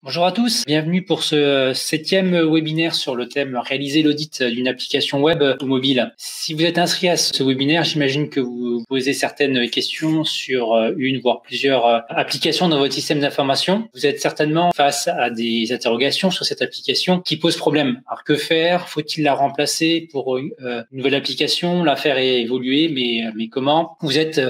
Bonjour à tous, bienvenue pour ce septième webinaire sur le thème réaliser l'audit d'une application web ou mobile. Si vous êtes inscrit à ce webinaire, j'imagine que vous posez certaines questions sur une voire plusieurs applications dans votre système d'information. Vous êtes certainement face à des interrogations sur cette application qui posent problème. Alors que faire? Faut-il la remplacer pour une nouvelle application, la faire évoluer, mais comment? Vous êtes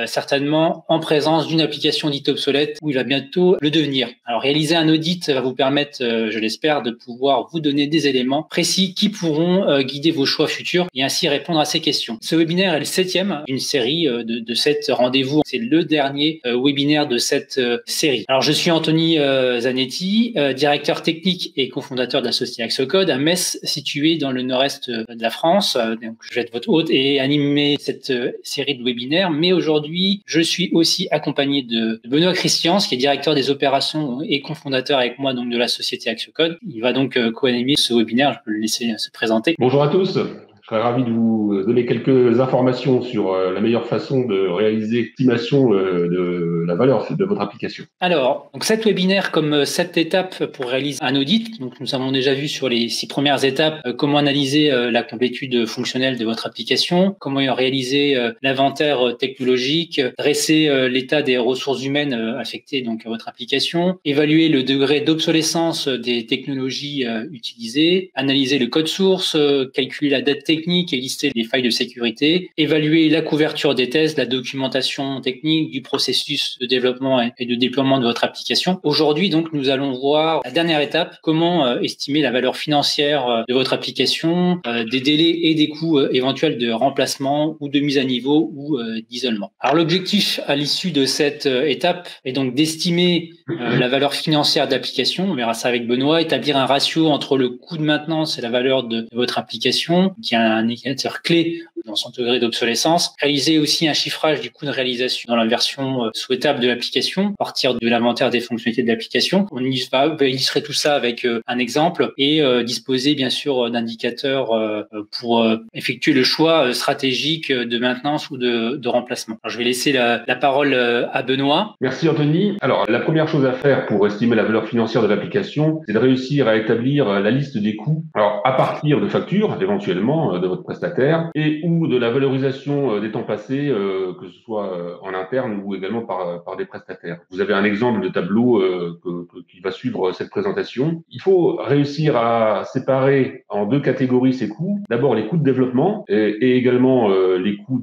certainement en présence d'une application dite obsolète où il va bientôt le devenir. Alors réaliser un audit va vous permettre, je l'espère, de pouvoir vous donner des éléments précis qui pourront guider vos choix futurs et ainsi répondre à ces questions. Ce webinaire est le septième d'une série de 7 rendez-vous. C'est le dernier webinaire de cette série. Alors je suis Anthony Zanetti, directeur technique et cofondateur de la société Axocode à Metz, située dans le nord-est de la France. Donc je vais être votre hôte et animer cette série de webinaires, mais aujourd'hui je suis aussi accompagné de Benoît Christians, qui est directeur des opérations et cofondateur avec moi donc de la société Axocode. Il va donc co-animer ce webinaire. Je peux le laisser se présenter. Bonjour à tous. Je serais ravi de vous donner quelques informations sur la meilleure façon de réaliser l'estimation de la valeur de votre application. Alors, donc cet webinaire comme 7 étapes pour réaliser un audit. Donc, nous avons déjà vu sur les 6 premières étapes comment analyser la complétude fonctionnelle de votre application, comment réaliser l'inventaire technologique, dresser l'état des ressources humaines affectées donc à votre application, évaluer le degré d'obsolescence des technologies utilisées, analyser le code source, calculer la dette technique et lister les failles de sécurité, évaluer la couverture des tests, la documentation technique du processus de développement et de déploiement de votre application. Aujourd'hui, donc, nous allons voir la dernière étape, comment estimer la valeur financière de votre application, des délais et des coûts éventuels de remplacement ou de mise à niveau ou d'isolement. Alors, l'objectif à l'issue de cette étape est donc d'estimer la valeur financière d'application. On verra ça avec Benoît, établir un ratio entre le coût de maintenance et la valeur de votre application, qui est un indicateur clé dans son degré d'obsolescence. Réaliser aussi un chiffrage du coût de réalisation dans la version souhaitable de l'application, à partir de l'inventaire des fonctionnalités de l'application. On illustrer tout ça avec un exemple et disposer bien sûr d'indicateurs pour effectuer le choix stratégique de maintenance ou de remplacement. Alors, je vais laisser la parole à Benoît. Merci Anthony. Alors, la première chose à faire pour estimer la valeur financière de l'application, c'est de réussir à établir la liste des coûts. Alors, à partir de factures, éventuellement, de votre prestataire et ou de la valorisation des temps passés, que ce soit en interne ou également par des prestataires. Vous avez un exemple de tableau qui va suivre cette présentation. Il faut réussir à séparer en 2 catégories ces coûts. D'abord, les coûts de développement et également les coûts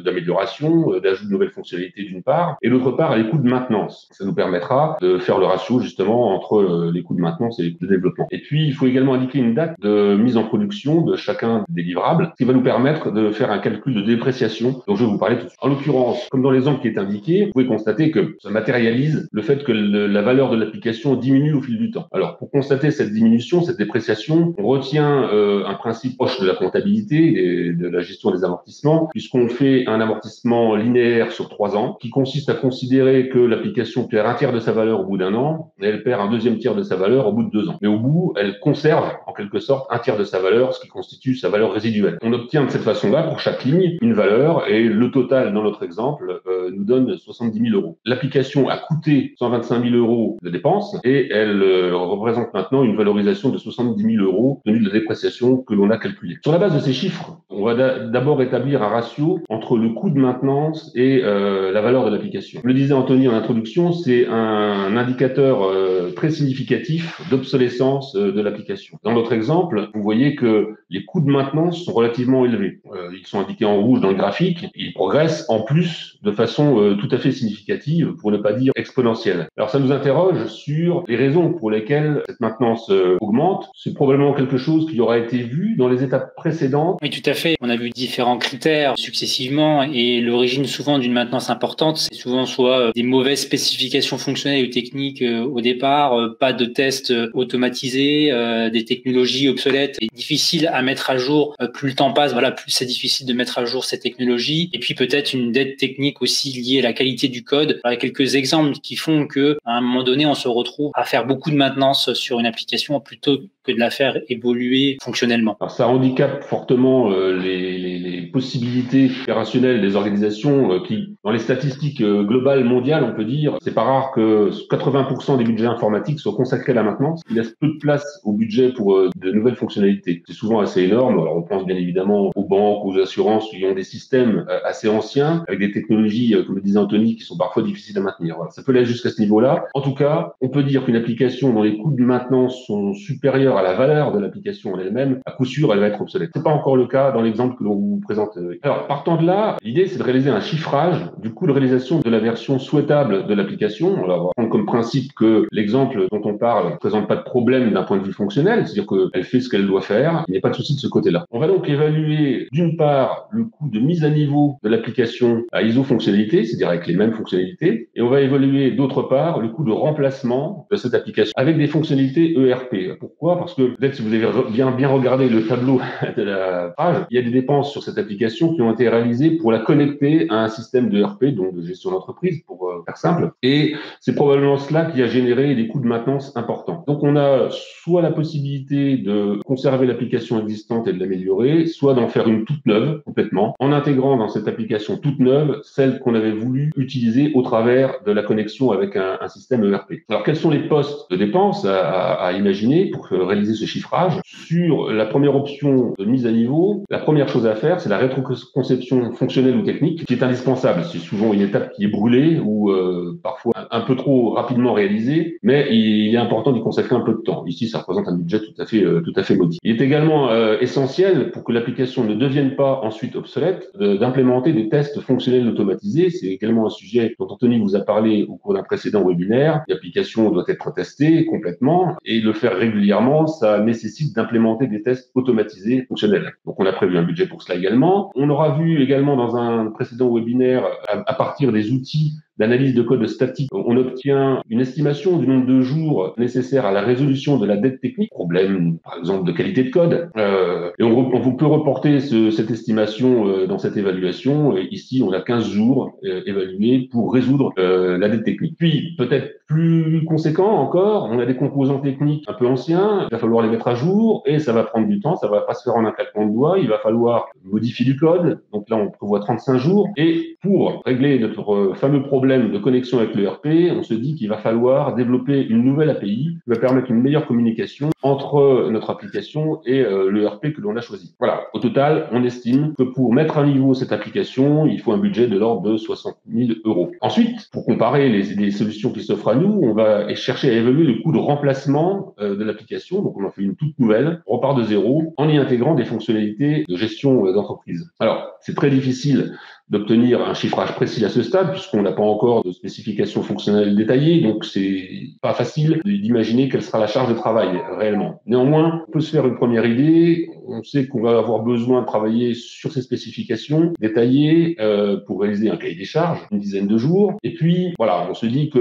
d'amélioration, d'ajout de nouvelles fonctionnalités d'une part, et d'autre part, les coûts de maintenance. Ça nous permettra de faire le ratio justement entre les coûts de maintenance et les coûts de développement. Et puis, il faut également indiquer une date de mise en production de chacun des livrables, qui va nous permettre de faire un calcul de dépréciation dont je vais vous parler tout de suite. En l'occurrence, comme dans l'exemple qui est indiqué, vous pouvez constater que ça matérialise le fait que la valeur de l'application diminue au fil du temps. Alors, pour constater cette diminution, cette dépréciation, on retient un principe proche de la comptabilité et de la gestion des amortissements, puisqu'on fait un amortissement linéaire sur 3 ans, qui consiste à considérer que l'application perd un tiers de sa valeur au bout d'1 an, et elle perd un deuxième tiers de sa valeur au bout de 2 ans. Mais au bout, elle conserve en quelque sorte un tiers de sa valeur, ce qui constitue sa valeur résiduelle. On obtient de cette façon-là, pour chaque ligne, une valeur, et le total, dans notre exemple, nous donne 70 000 euros. L'application a coûté 125 000 euros de dépenses, et elle représente maintenant une valorisation de 70 000 euros, tenu de la dépréciation que l'on a calculée. Sur la base de ces chiffres, on va d'abord établir un ratio entre le coût de maintenance et la valeur de l'application. Le disait Anthony en introduction, c'est un indicateur très significatif d'obsolescence de l'application. Dans notre exemple, vous voyez que les coûts de maintenance sont relativement élevés. Ils sont indiqués en rouge dans le graphique. Ils progressent en plus de façon tout à fait significative, pour ne pas dire exponentielle. Alors ça nous interroge sur les raisons pour lesquelles cette maintenance augmente. C'est probablement quelque chose qui aura été vu dans les étapes précédentes. Oui, tout à fait. On a vu différents critères successivement et l'origine souvent d'une maintenance importante, c'est souvent soit des mauvaises spécifications fonctionnelles ou techniques au départ, pas de tests automatisés, des technologies obsolètes et difficiles à mettre à jour. Plus le temps passe, voilà, plus c'est difficile de mettre à jour ces technologies. Et puis peut-être une dette technique aussi aussi lié à la qualité du code. Il y a quelques exemples qui font que à un moment donné, on se retrouve à faire beaucoup de maintenance sur une application plutôt que de la faire évoluer fonctionnellement. Alors ça handicape fortement les possibilités opérationnelles des organisations qui, dans les statistiques globales mondiales, on peut dire, c'est pas rare que 80% des budgets informatiques soient consacrés à la maintenance. Il laisse peu de place au budget pour de nouvelles fonctionnalités. C'est souvent assez énorme. Alors on pense bien évidemment aux banques, aux assurances qui ont des systèmes assez anciens avec des technologies, comme le disait Anthony, qui sont parfois difficiles à maintenir. Voilà. Ça peut aller jusqu'à ce niveau-là. En tout cas, on peut dire qu'une application dont les coûts de maintenance sont supérieurs à la valeur de l'application en elle-même, à coup sûr, elle va être obsolète. C'est pas encore le cas dans l'exemple que l'on vous présente. Alors, partant de là, l'idée, c'est de réaliser un chiffrage du coût de réalisation de la version souhaitable de l'application. On va prendre comme principe que l'exemple dont on parle ne présente pas de problème d'un point de vue fonctionnel, c'est-à-dire qu'elle fait ce qu'elle doit faire. Il n'y a pas de souci de ce côté-là. On va donc évaluer, d'une part, le coût de mise à niveau de l'application à iso-fonctionnalité, c'est-à-dire avec les mêmes fonctionnalités, et on va évaluer, d'autre part, le coût de remplacement de cette application avec des fonctionnalités ERP. Pourquoi? Parce que peut-être si vous avez bien regardé le tableau de la page, il y a des dépenses sur cette application qui ont été réalisées pour la connecter à un système de ERP, donc de gestion d'entreprise, pour faire simple. Et c'est probablement cela qui a généré des coûts de maintenance importants. Donc on a soit la possibilité de conserver l'application existante et de l'améliorer, soit d'en faire une toute neuve, complètement, en intégrant dans cette application toute neuve celle qu'on avait voulu utiliser au travers de la connexion avec un système ERP. Alors quels sont les postes de dépenses à imaginer pour réaliser ce chiffrage? Sur la première option de mise à niveau, la première chose à faire, c'est la rétroconception fonctionnelle ou technique qui est indispensable. C'est souvent une étape qui est brûlée ou parfois un peu trop rapidement réalisée, mais il est important d'y consacrer un peu de temps. Ici, ça représente un budget tout à fait modique. Il est également essentiel pour que l'application ne devienne pas ensuite obsolète d'implémenter des tests fonctionnels automatisés. C'est également un sujet dont Anthony vous a parlé au cours d'un précédent webinaire. L'application doit être testée complètement et le faire régulièrement, ça nécessite d'implémenter des tests automatisés fonctionnels. Donc on a prévu un budget pour cela également. On aura vu également dans un précédent webinaire, à partir des outils d'analyse de code statique, on obtient une estimation du nombre de jours nécessaires à la résolution de la dette technique, problème par exemple de qualité de code. Et on peut reporter cette estimation dans cette évaluation. Ici, on a 15 jours évalués pour résoudre la dette technique. Puis, peut-être plus conséquent encore, on a des composants techniques un peu anciens, il va falloir les mettre à jour et ça va prendre du temps, ça va pas se faire en un claquement de doigts, il va falloir modifier du code. Donc là, on prévoit 35 jours. Et pour régler notre fameux problème de connexion avec l'ERP, on se dit qu'il va falloir développer une nouvelle API qui va permettre une meilleure communication entre notre application et l'ERP que l'on a choisi. Voilà. Au total, on estime que pour mettre à niveau cette application, il faut un budget de l'ordre de 60 000 euros. Ensuite, pour comparer les solutions qui s'offrent à nous, on va chercher à évaluer le coût de remplacement de l'application. Donc, on en fait une toute nouvelle, on repart de zéro, en y intégrant des fonctionnalités de gestion d'entreprise. Alors, c'est très difficile d'obtenir un chiffrage précis à ce stade, puisqu'on n'a pas encore de spécifications fonctionnelles détaillées, donc c'est pas facile d'imaginer quelle sera la charge de travail réellement. Néanmoins, on peut se faire une première idée. On sait qu'on va avoir besoin de travailler sur ces spécifications détaillées pour réaliser un cahier des charges, une dizaine de jours. Et puis, voilà, on se dit que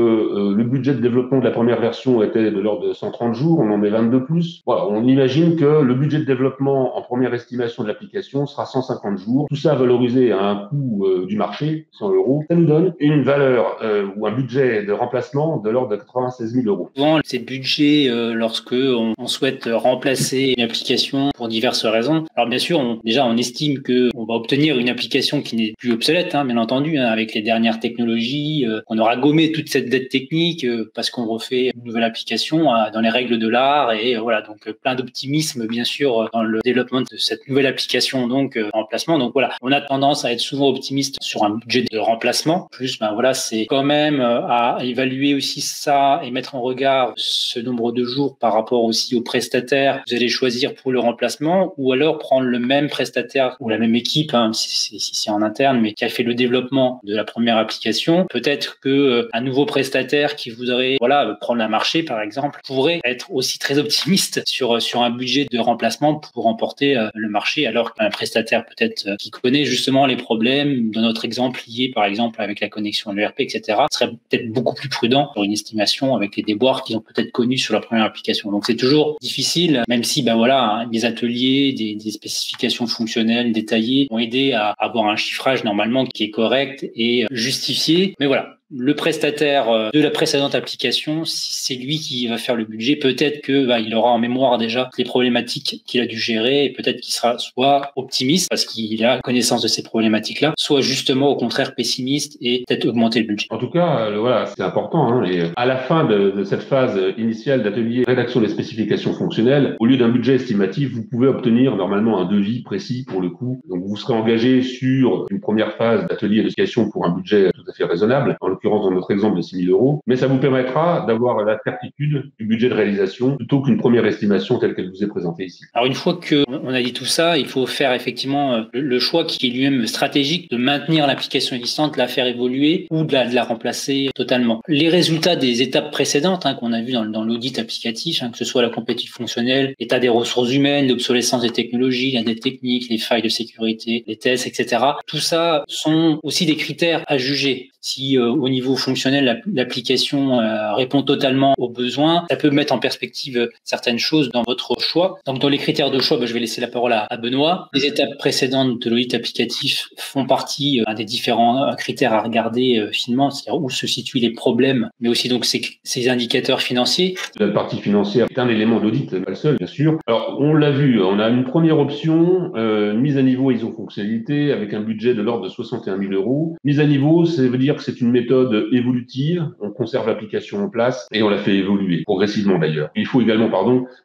le budget de développement de la première version était de l'ordre de 130 jours, on en met 22 plus. Voilà, on imagine que le budget de développement en première estimation de l'application sera 150 jours. Tout ça valorisé à un coût du marché, 100 euros. Ça nous donne une valeur ou un budget de remplacement de l'ordre de 96 000 euros. Souvent, ces budgets, lorsque on souhaite remplacer une application pour diverses raisons. Alors bien sûr, on estime que on va obtenir une application qui n'est plus obsolète, bien entendu, avec les dernières technologies. On aura gommé toute cette dette technique parce qu'on refait une nouvelle application dans les règles de l'art et voilà. Donc plein d'optimisme bien sûr dans le développement de cette nouvelle application donc remplacement. Donc voilà, on a tendance à être souvent optimiste sur un budget de remplacement. Plus, c'est quand même à évaluer aussi ça et mettre en regard ce nombre de jours par rapport aussi aux prestataires que vous allez choisir pour le remplacement, ou alors prendre le même prestataire ou la même équipe, si c'est en interne, mais qui a fait le développement de la première application. Peut-être que un nouveau prestataire qui voudrait prendre la marché, par exemple, pourrait être aussi très optimiste sur un budget de remplacement pour remporter le marché, alors qu'un prestataire peut-être qui connaît justement les problèmes problème, dans notre exemple lié par exemple avec la connexion à l'ERP, etc., serait peut-être beaucoup plus prudent pour une estimation avec les déboires qu'ils ont peut-être connus sur leur première application. Donc c'est toujours difficile, même si des ateliers, des spécifications fonctionnelles détaillées vont aider à avoir un chiffrage normalement qui est correct et justifié. Mais voilà, le prestataire de la précédente application, si c'est lui qui va faire le budget, peut-être que il aura en mémoire déjà les problématiques qu'il a dû gérer et peut-être qu'il sera soit optimiste parce qu'il a connaissance de ces problématiques-là, soit justement au contraire pessimiste et peut-être augmenter le budget. En tout cas, voilà, c'est important. Hein, et à la fin de cette phase initiale d'atelier rédaction des spécifications fonctionnelles, au lieu d'un budget estimatif, vous pouvez obtenir normalement un devis précis pour le coût. Donc vous serez engagé sur une première phase d'atelier d'éducation pour un budget tout à fait raisonnable, en l'occurrence dans notre exemple de 6 000 €, mais ça vous permettra d'avoir la certitude du budget de réalisation plutôt qu'une première estimation telle qu'elle vous est présentée ici. Alors une fois qu'on a dit tout ça, il faut faire effectivement le choix qui est lui-même stratégique de maintenir l'application existante, la faire évoluer ou de la remplacer totalement. Les résultats des étapes précédentes qu'on a vues dans l'audit applicatif, que ce soit la complétude fonctionnelle, l'état des ressources humaines, l'obsolescence des technologies, la dette technique, les failles de sécurité, les tests, etc. Tout ça sont aussi des critères à juger. Si au niveau fonctionnel, l'application répond totalement aux besoins, ça peut mettre en perspective certaines choses dans votre choix. Donc dans les critères de choix, je vais laisser la parole à Benoît. Les étapes précédentes de l'audit applicatif font partie des différents critères à regarder finement, c'est-à-dire où se situent les problèmes, mais aussi donc ces indicateurs financiers. La partie financière est un élément d'audit, pas le seul, bien sûr. Alors, on l'a vu, on a une première option, mise à niveau ISO fonctionnalité avec un budget de l'ordre de 61 000 €. Mise à niveau, ça veut dire que c'est une méthode évolutive. On conserve l'application en place et on la fait évoluer, progressivement d'ailleurs. Il faut également,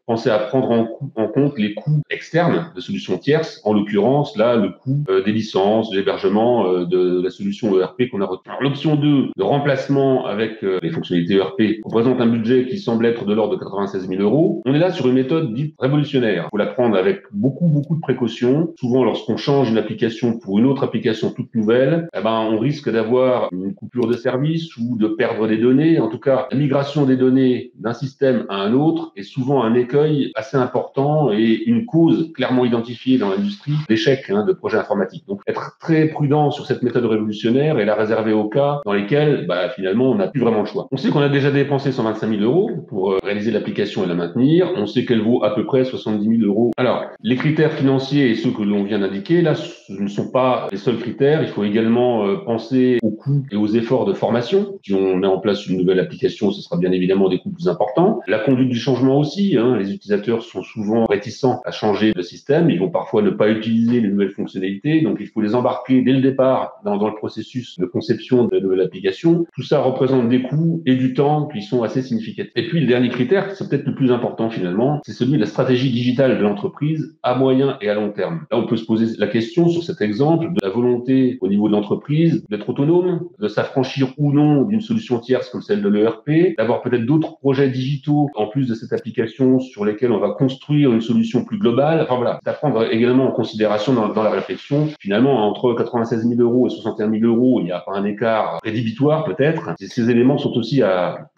penser à prendre en compte les coûts externes de solutions tierces, en l'occurrence, là, le coût des licences, de l'hébergement de la solution ERP qu'on a retenue. L'option 2, de remplacement avec les fonctionnalités ERP, représente un budget qui semble être de l'ordre de 96 000 €. On est là sur une méthode dite révolutionnaire. Il faut la prendre avec beaucoup de précautions. Souvent, lorsqu'on change une application pour une autre application toute nouvelle, on risque d'avoir une coupure de service ou de perdre des données. En tout cas, la migration des données d'un système à un autre est souvent un écueil assez important et une cause clairement identifiée dans l'industrie d'échec de projets informatiques. Donc, être très prudent sur cette méthode révolutionnaire et la réserver aux cas dans lesquels, finalement, on n'a plus vraiment le choix. On sait qu'on a déjà dépensé 125 000 € pour réaliser l'application et la maintenir. On sait qu'elle vaut à peu près 70 000 €. Alors, les critères financiers et ceux que l'on vient d'indiquer, là, ce ne sont pas les seuls critères. Il faut également penser aux coûts et aux efforts de formation. Si on met en place une nouvelle application, ce sera bien évidemment des coûts plus importants. La conduite du changement aussi. Les utilisateurs sont souvent réticents à changer de système. Ils vont parfois ne pas utiliser les nouvelles fonctionnalités. Donc, il faut les embarquer dès le départ dans le processus de conception de la nouvelle application. Tout ça représente des coûts et du temps qui sont assez significatifs. Et puis, le dernier critère, c'est peut-être le plus important finalement, c'est celui de la stratégie digitale de l'entreprise à moyen et à long terme. Là, on peut se poser la question sur cet exemple de la volonté au niveau de l'entreprise d'être autonome, de s'affranchir ou non d'une solution tierce comme celle de l'ERP, d'avoir peut-être d'autres projets digitaux en plus de cette application sur lesquels on va construire une solution plus globale. Enfin voilà, d'apprendre également en considération dans la réflexion. Finalement, entre 96 000 € et 61 000 €, il n'y a pas un écart rédhibitoire peut-être. Ces éléments sont aussi à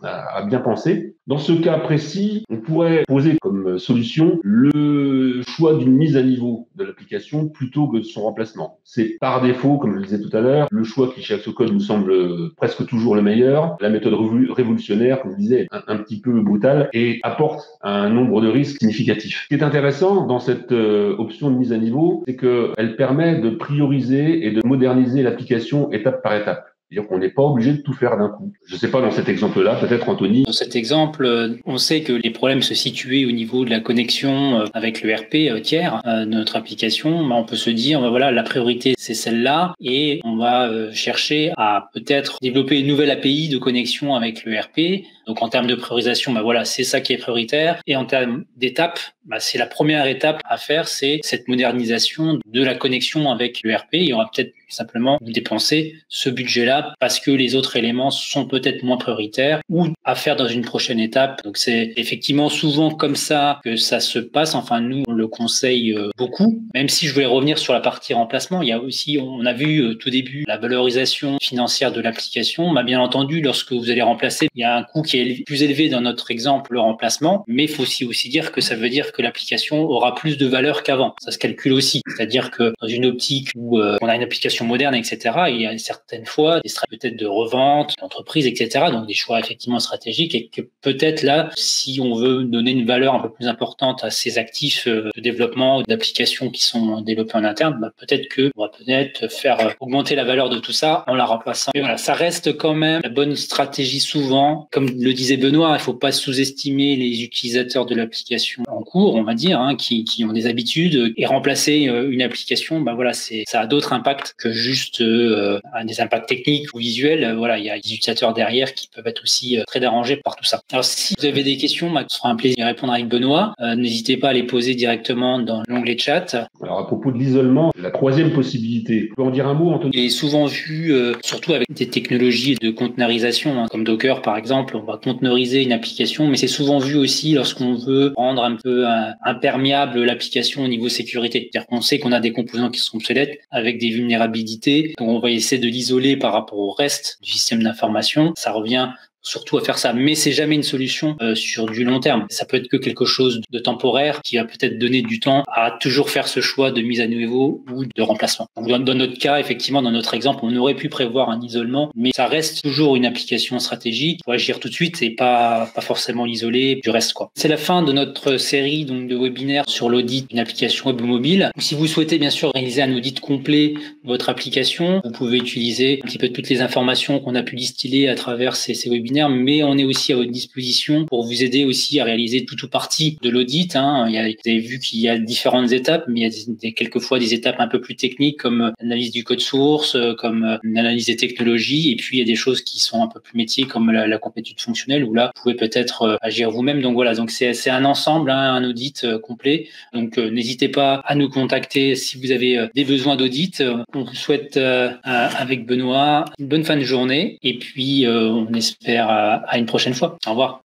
bien penser. Dans ce cas précis, on pourrait poser comme solution le choix d'une mise à niveau de l'application plutôt que de son remplacement. C'est par défaut, comme je le disais tout à l'heure, le choix qui chez Axocode nous semble presque toujours le meilleur. La méthode révolutionnaire, comme je disais, est un petit peu brutale et apporte un nombre de risques significatifs. Ce qui est intéressant dans cette option de mise à niveau, c'est qu'elle permet de prioriser et de moderniser l'application étape par étape. C'est-à-dire qu'on n'est pas obligé de tout faire d'un coup. Je ne sais pas dans cet exemple-là, peut-être Anthony. Dans cet exemple, on sait que les problèmes se situaient au niveau de la connexion avec le RP tiers de notre application. On peut se dire, voilà, la priorité c'est celle-là et on va chercher à peut-être développer une nouvelle API de connexion avec le RP. Donc en termes de priorisation, voilà, c'est ça qui est prioritaire. Et en termes d'étapes, c'est la première étape à faire, c'est cette modernisation de la connexion avec le RP. Il y aura peut-être simplement dépenser ce budget-là étape parce que les autres éléments sont peut-être moins prioritaires ou à faire dans une prochaine étape. Donc c'est effectivement souvent comme ça que ça se passe. Enfin, nous, on le conseille beaucoup. Même si je voulais revenir sur la partie remplacement, il y a aussi, on a vu tout début la valorisation financière de l'application. Bien entendu, lorsque vous allez remplacer, il y a un coût qui est plus élevé dans notre exemple, le remplacement. Mais il faut aussi dire que ça veut dire que l'application aura plus de valeur qu'avant. Ça se calcule aussi. C'est-à-dire que dans une optique où on a une application moderne, etc., il y a certaines fois des stratégies peut-être de revente, d'entreprise, etc. Donc des choix effectivement stratégiques et que peut-être là, si on veut donner une valeur un peu plus importante à ces actifs de développement ou d'applications qui sont développés en interne, peut-être que on va peut-être faire augmenter la valeur de tout ça en la remplaçant. Mais voilà, ça reste quand même la bonne stratégie souvent. Comme le disait Benoît, il ne faut pas sous-estimer les utilisateurs de l'application en cours, on va dire, qui ont des habitudes et remplacer une application, voilà, ça a d'autres impacts que juste des impacts techniques ou visuels. Voilà, il y a des utilisateurs derrière qui peuvent être aussi très dérangés par tout ça. Alors si vous avez des questions, ce sera un plaisir d'y répondre avec Benoît. N'hésitez pas à les poser directement dans l'onglet chat. Alors à propos de l'isolement, la troisième possibilité, tu peux en dire un mot, Anthony? Il est souvent vu, surtout avec des technologies de conteneurisation, comme Docker par exemple, on va conteneuriser une application, mais c'est souvent vu aussi lorsqu'on veut rendre un peu imperméable l'application au niveau sécurité. C'est-à-dire qu'on sait qu'on a des composants qui sont obsolètes avec des vulnérabilités, donc on va essayer de l'isoler par rapport au reste du système d'information. Ça revient surtout à faire ça, mais c'est jamais une solution sur du long terme. Ça peut être que quelque chose de temporaire qui va peut-être donner du temps à toujours faire ce choix de mise à niveau ou de remplacement. Donc, dans notre cas, effectivement, dans notre exemple, on aurait pu prévoir un isolement, mais ça reste toujours une application stratégique pour agir tout de suite et pas forcément l'isoler du reste, quoi. C'est la fin de notre série donc de webinaires sur l'audit d'une application web ou mobile. Si vous souhaitez bien sûr réaliser un audit complet de votre application, vous pouvez utiliser un petit peu toutes les informations qu'on a pu distiller à travers ces webinaires, mais on est aussi à votre disposition pour vous aider aussi à réaliser tout ou partie de l'audit. Vous avez vu qu'il y a différentes étapes, mais il y a quelquefois des étapes un peu plus techniques comme l'analyse du code source, comme l'analyse des technologies, et puis il y a des choses qui sont un peu plus métiers comme la complétude fonctionnelle où là, vous pouvez peut-être agir vous-même. Donc voilà, donc c'est un ensemble, un audit complet. Donc n'hésitez pas à nous contacter si vous avez des besoins d'audit. On vous souhaite avec Benoît une bonne fin de journée et puis on espère à une prochaine fois. Au revoir.